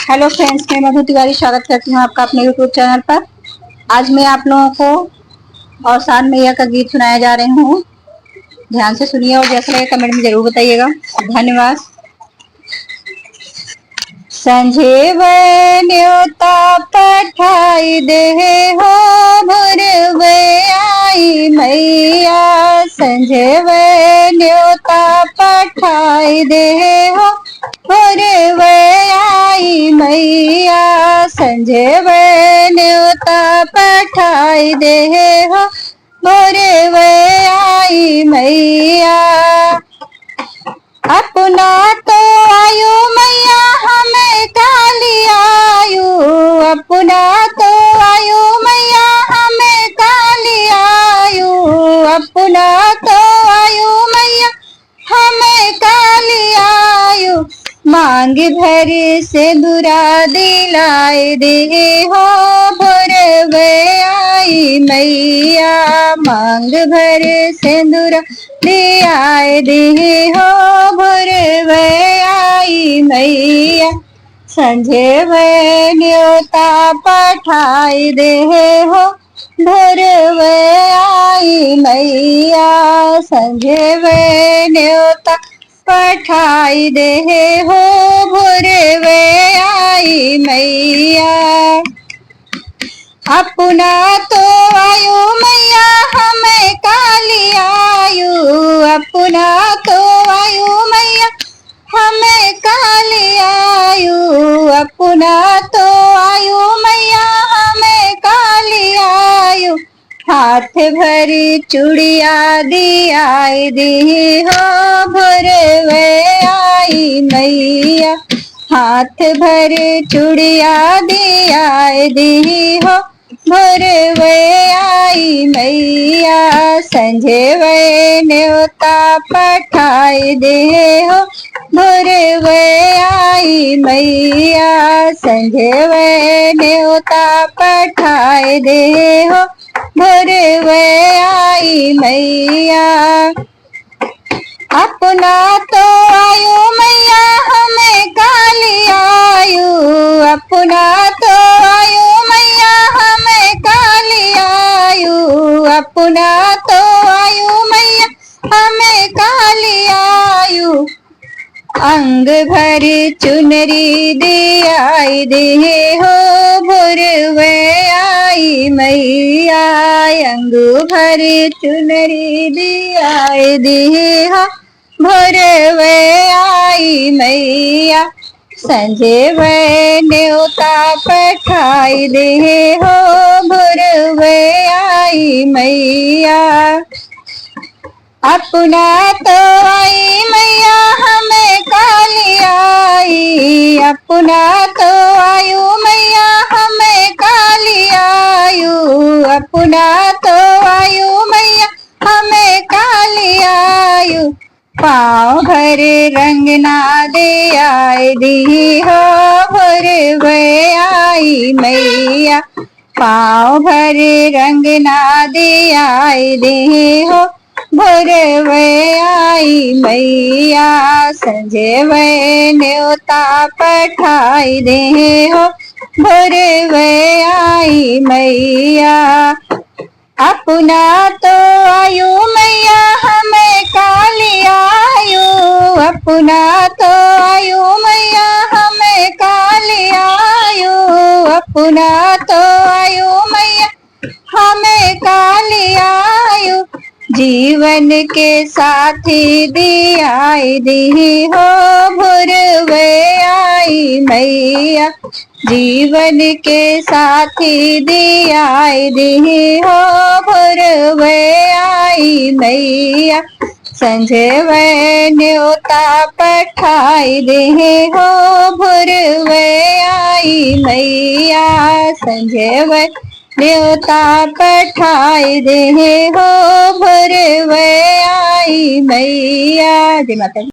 Hello friends, मैं मधु तिवारी स्वागत करती हूँ आपका अपने यूट्यूब चैनल पर। आज मैं आप लोगों को और शान मैया का गीत सुनाया जा रही हूँ। ध्यान से सुनिए और जैसा लगे कमेंट में जरूर बताइएगा। धन्यवाद। संझे न्योता पठाई दे हो भुरवे आई मैया। संझे न्योता पठाई दे हो भुरवे आई मैया। संझे न्योता पठाई दे हो भुरवे आई मैया। अपना तो आयु मैया हमें काली आयु। अपना तो आयु मैया हमें काली आयु। अपना तो आयु मैया हमें काली आयु। मांग भर से दुरा दिलाए दे हो भुरवे आई मैया। मांग भर से दुरा दिलाए दे हो भुरवे आई मैया। संझे न्योता पठाई दे हो भुरवे आई मैया। संझे न्योता पठाई दे हो भुरवे आई मैया। अपना तो आयु मैया हमें काली आयु। अपना तो आयु मैया हमें काली आयु। अपना तो आयु मैया हमें काली आयु। हाथ भरी चूड़िया दियाई दी हो भुरवे आई मैया। हाथ भरी चूड़िया दियाई दी हो भुरवे आई मैया। संझे न्योता पठाई दे हो भुरवे आई मैया। संझे न्योता पठाई दे हो भुरवे आई मैया। अपना तो आयु मैया हमें काली आयु। अपना तो आयु मैया हमें काली आयु। अपना तो आयु मैया हमें काली आयु। अंग भरी चुनरी दियाई दे हो भुरवे आई मैया। अंग भरी चुनरी दियाई दे हो भुरवे आई मैया। संझे न्योता पठाई दे हो भुरवे आई मैया। अपना तो आई मैया हमें काली आई। अपना तो आयु मैया हमें काली आयु। अपना तो आयु मैया हमें काली आयु। पाँव भरे रंग ना दे आई दी हो भुरवे आई मैया। पाँव भरे रंग ना दे आई दी हो भुरवे आई मैया। संझे न्योता पठाई दे हो भुरवे आई मैया। अपना तो आयु मैया हमें काली आयु। अपना तो आयु मैया हमें काली आयु। अपना तो आयु मैया हमें काली आयु। जीवन के साथी दियाई दी हो भुरवे आई मैया। जीवन के साथी दियाई दी हो भुरवे आई मैया। संझे न्योता पठाई दे हो भुरवे आई मैया। संझे न्योता पठाई दे हो भुरवे आई मैया। जय माता दी।